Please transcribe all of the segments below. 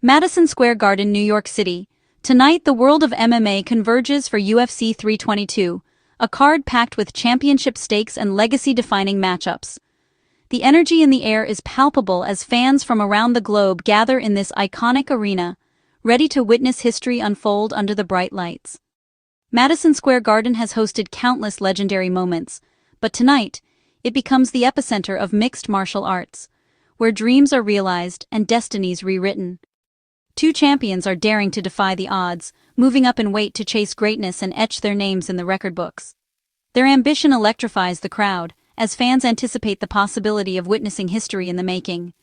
Madison Square Garden, New York City. Tonight, the world of MMA converges for UFC 322, a card packed with championship stakes and legacy-defining matchups. The energy in the air is palpable as fans from around the globe gather in this iconic arena, ready to witness history unfold under the bright lights. Madison Square Garden has hosted countless legendary moments, but tonight, it becomes the epicenter of mixed martial arts, where dreams are realized and destinies rewritten. Two champions are daring to defy the odds, moving up in weight to chase greatness and etch their names in the record books. Their ambition electrifies the crowd, as fans anticipate the possibility of witnessing history in the making.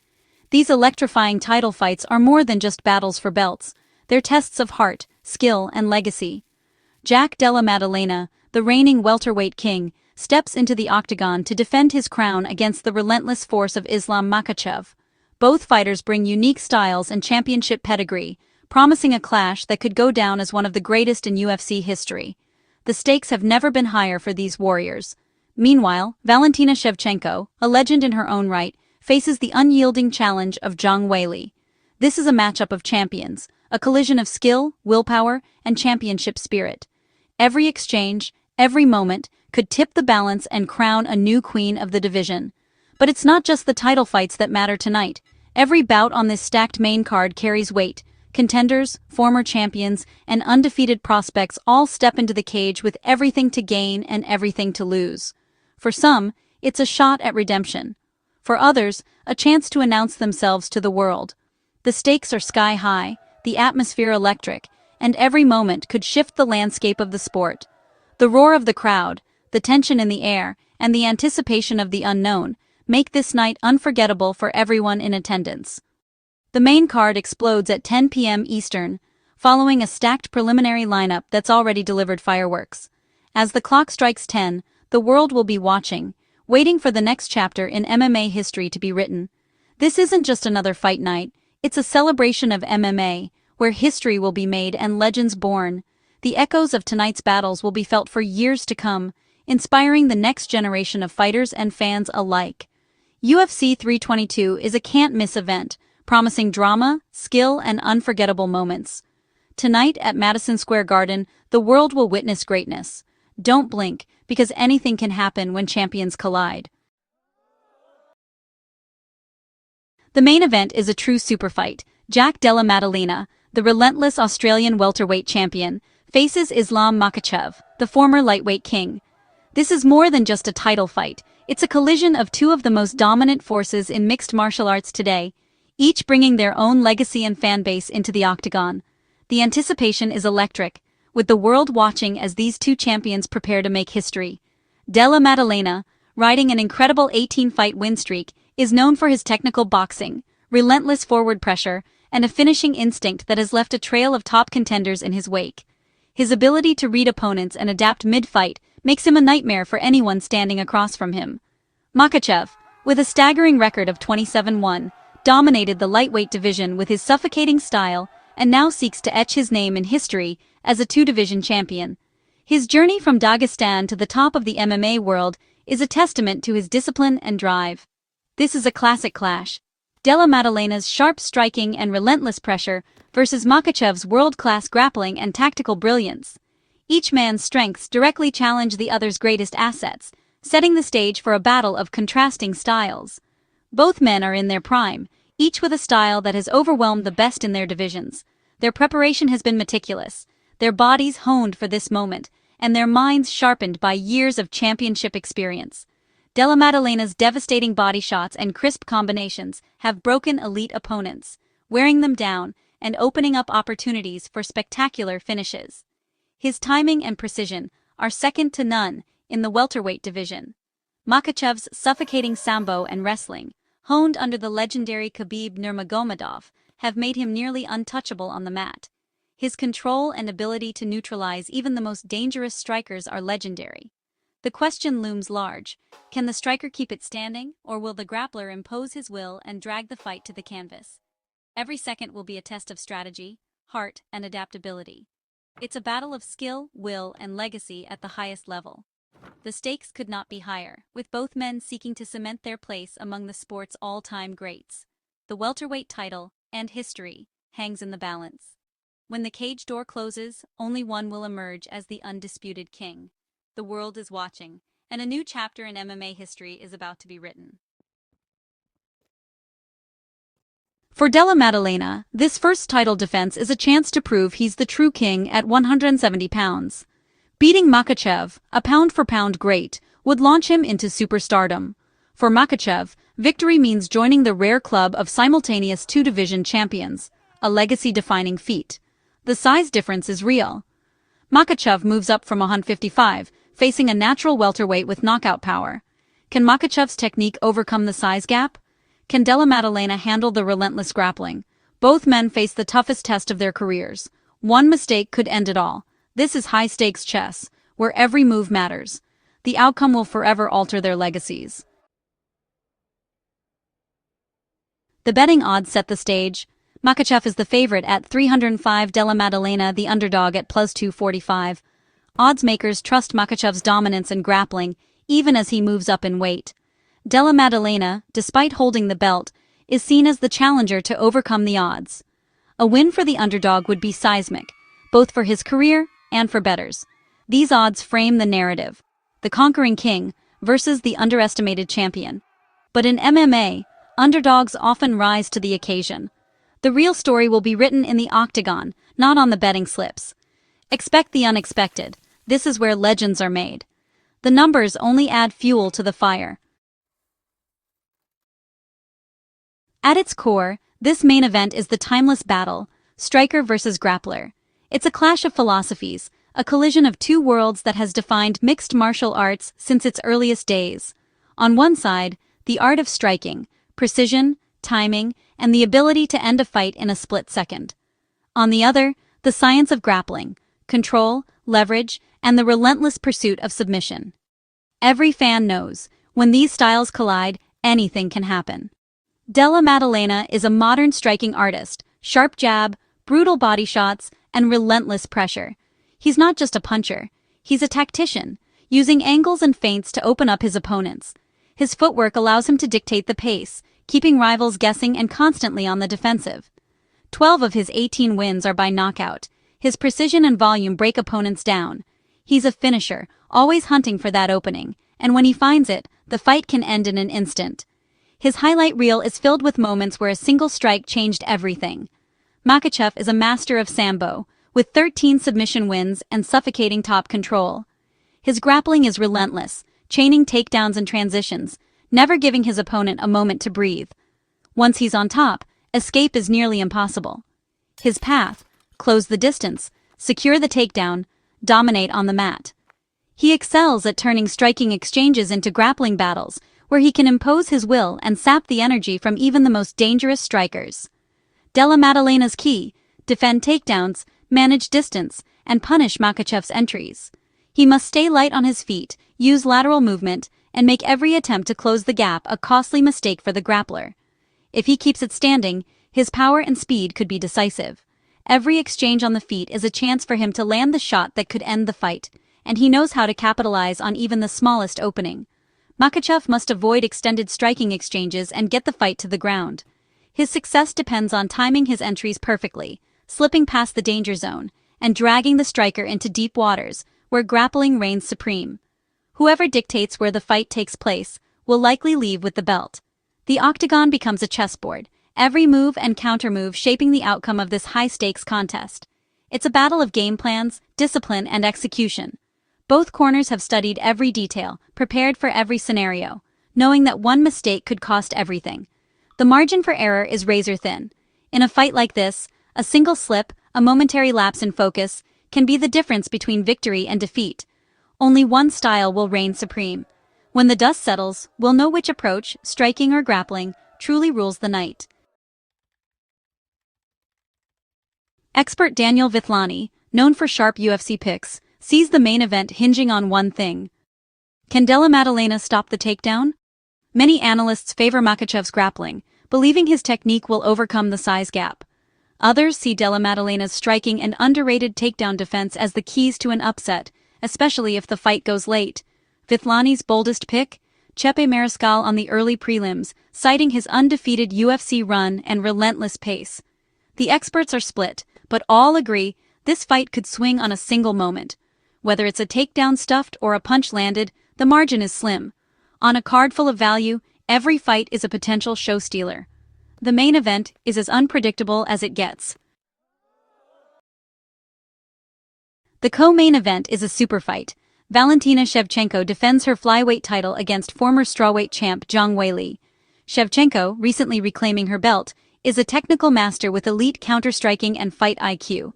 These electrifying title fights are more than just battles for belts, they're tests of heart, skill, and legacy. Jack Della Maddalena, the reigning welterweight king, steps into the octagon to defend his crown against the relentless force of Islam Makhachev. Both fighters bring unique styles and championship pedigree, promising a clash that could go down as one of the greatest in UFC history. The stakes have never been higher for these warriors. Meanwhile, Valentina Shevchenko, a legend in her own right, faces the unyielding challenge of Zhang Weili. This is a matchup of champions, a collision of skill, willpower, and championship spirit. Every exchange, every moment, could tip the balance and crown a new queen of the division. But it's not just the title fights that matter tonight. Every bout on this stacked main card carries weight. Contenders, former champions, and undefeated prospects all step into the cage with everything to gain and everything to lose. For some, it's a shot at redemption. For others, a chance to announce themselves to the world. The stakes are sky high, the atmosphere electric, and every moment could shift the landscape of the sport. The roar of the crowd, the tension in the air, and the anticipation of the unknown make this night unforgettable for everyone in attendance. The main card explodes at 10 p.m. Eastern, following a stacked preliminary lineup that's already delivered fireworks. As the clock strikes 10, the world will be watching, waiting for the next chapter in MMA history to be written. This isn't just another fight night, it's a celebration of MMA, where history will be made and legends born. The echoes of tonight's battles will be felt for years to come, inspiring the next generation of fighters and fans alike. UFC 322 is a can't-miss event, promising drama, skill, and unforgettable moments. Tonight at Madison Square Garden, the world will witness greatness. Don't blink, because anything can happen when champions collide. The main event is a true superfight. Jack Della Maddalena, the relentless Australian welterweight champion, faces Islam Makhachev, the former lightweight king. This is more than just a title fight. It's a collision of two of the most dominant forces in mixed martial arts today, each bringing their own legacy and fan base into the octagon. The anticipation is electric, with the world watching as these two champions prepare to make history. Della Maddalena, riding an incredible 18-fight win streak, is known for his technical boxing, relentless forward pressure, and a finishing instinct that has left a trail of top contenders in his wake. His ability to read opponents and adapt mid-fight makes him a nightmare for anyone standing across from him. Makhachev, with a staggering record of 27-1, dominated the lightweight division with his suffocating style and now seeks to etch his name in history as a two-division champion. His journey from Dagestan to the top of the MMA world is a testament to his discipline and drive. This is a classic clash. Della Maddalena's sharp striking and relentless pressure versus Makhachev's world-class grappling and tactical brilliance. Each man's strengths directly challenge the other's greatest assets, setting the stage for a battle of contrasting styles. Both men are in their prime, each with a style that has overwhelmed the best in their divisions. Their preparation has been meticulous, their bodies honed for this moment, and their minds sharpened by years of championship experience. Della Maddalena's devastating body shots and crisp combinations have broken elite opponents, wearing them down and opening up opportunities for spectacular finishes. His timing and precision are second to none in the welterweight division. Makhachev's suffocating sambo and wrestling, honed under the legendary Khabib Nurmagomedov, have made him nearly untouchable on the mat. His control and ability to neutralize even the most dangerous strikers are legendary. The question looms large: can the striker keep it standing, or will the grappler impose his will and drag the fight to the canvas? Every second will be a test of strategy, heart, and adaptability. It's a battle of skill, will, and legacy at the highest level. The stakes could not be higher, with both men seeking to cement their place among the sport's all-time greats. The welterweight title and history. hangs in the balance. When the cage door closes, only one will emerge as the undisputed king. The world is watching, and a new chapter in MMA history is about to be written. For Della Maddalena, this first title defense is a chance to prove he's the true king at 170 pounds. Beating Makhachev, a pound-for-pound great, would launch him into superstardom. For Makhachev, victory means joining the rare club of simultaneous two-division champions, a legacy-defining feat. The size difference is real. Makhachev moves up from 155, facing a natural welterweight with knockout power. Can Makhachev's technique overcome the size gap? Can Della Maddalena handle the relentless grappling? Both men face the toughest test of their careers. One mistake could end it all. This is high-stakes chess, where every move matters. The outcome will forever alter their legacies. The betting odds set the stage. Makhachev is the favorite at 305, Della Maddalena the underdog at plus 245. Odds makers trust Makhachev's dominance in grappling, even as he moves up in weight. Della Maddalena, despite holding the belt, is seen as the challenger to overcome the odds. A win for the underdog would be seismic, both for his career and for bettors. These odds frame the narrative: the conquering king versus the underestimated champion. But in MMA, underdogs often rise to the occasion. The real story will be written in the octagon, not on the betting slips. Expect the unexpected. This is where legends are made. The numbers only add fuel to the fire. At its core, this main event is the timeless battle, striker versus grappler. It's a clash of philosophies, a collision of two worlds that has defined mixed martial arts since its earliest days. On one side, the art of striking, precision, timing, and the ability to end a fight in a split second. On the other, the science of grappling, control, leverage, and the relentless pursuit of submission. Every fan knows, when these styles collide, anything can happen. Della Maddalena is a modern striking artist, sharp jab, brutal body shots, and relentless pressure. He's not just a puncher, he's a tactician, using angles and feints to open up his opponents. His footwork allows him to dictate the pace, keeping rivals guessing and constantly on the defensive. 12 of his 18 wins are by knockout. His precision and volume break opponents down. He's a finisher, always hunting for that opening, and when he finds it, the fight can end in an instant. His highlight reel is filled with moments where a single strike changed everything. Makhachev is a master of sambo, with 13 submission wins and suffocating top control. His grappling is relentless, chaining takedowns and transitions, never giving his opponent a moment to breathe. Once he's on top, escape is nearly impossible. His path: close the distance, secure the takedown, dominate on the mat. He excels at turning striking exchanges into grappling battles, where he can impose his will and sap the energy from even the most dangerous strikers. Della Maddalena's key: defend takedowns, manage distance, and punish Makhachev's entries. He must stay light on his feet, use lateral movement, and make every attempt to close the gap a costly mistake for the grappler. If he keeps it standing, his power and speed could be decisive. Every exchange on the feet is a chance for him to land the shot that could end the fight, and he knows how to capitalize on even the smallest opening. Makhachev must avoid extended striking exchanges and get the fight to the ground. His success depends on timing his entries perfectly, slipping past the danger zone, and dragging the striker into deep waters, where grappling reigns supreme. Whoever dictates where the fight takes place will likely leave with the belt. The octagon becomes a chessboard, every move and countermove shaping the outcome of this high-stakes contest. It's a battle of game plans, discipline, and execution. Both corners have studied every detail, prepared for every scenario, knowing that one mistake could cost everything. The margin for error is razor-thin. In a fight like this, a single slip, a momentary lapse in focus, can be the difference between victory and defeat. Only one style will reign supreme. When the dust settles, we'll know which approach, striking or grappling, truly rules the night. Expert Daniel Vithlani, known for sharp UFC picks, sees the main event hinging on one thing. Can Della Maddalena stop the takedown? Many analysts favor Makhachev's grappling, believing his technique will overcome the size gap. Others see Della Maddalena's striking and underrated takedown defense as the keys to an upset, especially if the fight goes late. Vithlani's boldest pick? Chepe Mariscal on the early prelims, citing his undefeated UFC run and relentless pace. The experts are split, but all agree this fight could swing on a single moment. Whether it's a takedown stuffed or a punch landed, the margin is slim. On a card full of value, every fight is a potential show stealer. The main event is as unpredictable as it gets. The co-main event is a super fight. Valentina Shevchenko defends her flyweight title against former strawweight champ Zhang Weili. Shevchenko, recently reclaiming her belt, is a technical master with elite counter-striking and fight IQ.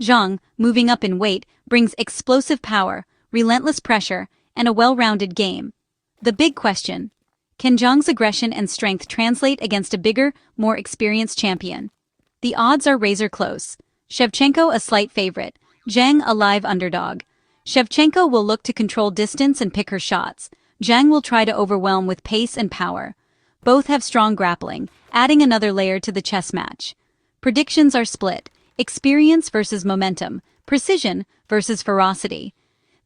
Zhang, moving up in weight, brings explosive power, relentless pressure, and a well-rounded game. The big question: can Zhang's aggression and strength translate against a bigger, more experienced champion? The odds are razor close. Shevchenko a slight favorite, Zhang a live underdog. Shevchenko will look to control distance and pick her shots. Zhang will try to overwhelm with pace and power. Both have strong grappling, adding another layer to the chess match. Predictions are split: experience versus momentum, precision versus ferocity.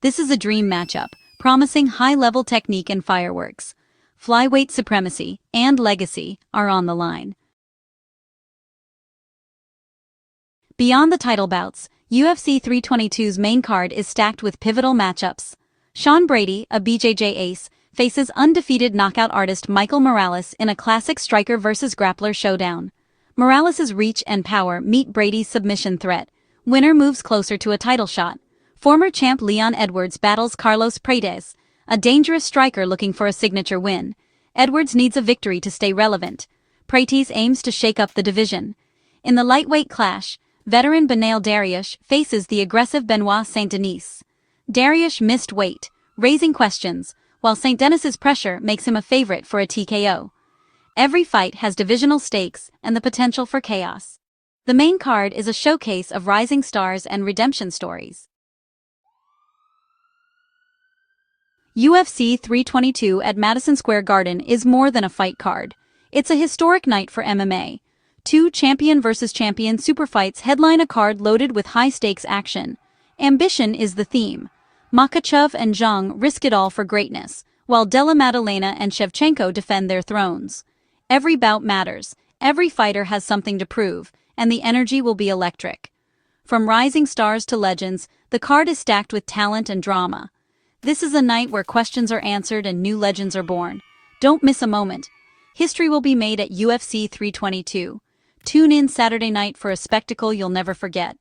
This is a dream matchup, promising high-level technique and fireworks. Flyweight supremacy and legacy are on the line. Beyond the title bouts, UFC 322's main card is stacked with pivotal matchups. Sean Brady, a BJJ ace, faces undefeated knockout artist Michael Morales in a classic striker versus grappler showdown. Morales' reach and power meet Brady's submission threat. Winner moves closer to a title shot. Former champ Leon Edwards battles Carlos Paredes, a dangerous striker looking for a signature win. Edwards needs a victory to stay relevant. Paredes aims to shake up the division. In the lightweight clash, veteran Beneil Dariush faces the aggressive Benoit Saint-Denis. Dariush missed weight, raising questions, while Saint-Denis's pressure makes him a favorite for a TKO. Every fight has divisional stakes and the potential for chaos. The main card is a showcase of rising stars and redemption stories. UFC 322 at Madison Square Garden is more than a fight card. It's a historic night for MMA. Two champion versus champion super fights headline a card loaded with high-stakes action. Ambition is the theme. Makhachev and Zhang risk it all for greatness, while Della Maddalena and Shevchenko defend their thrones. Every bout matters, every fighter has something to prove, and the energy will be electric. From rising stars to legends, the card is stacked with talent and drama. This is a night where questions are answered and new legends are born. Don't miss a moment. History will be made at UFC 322. Tune in Saturday night for a spectacle you'll never forget.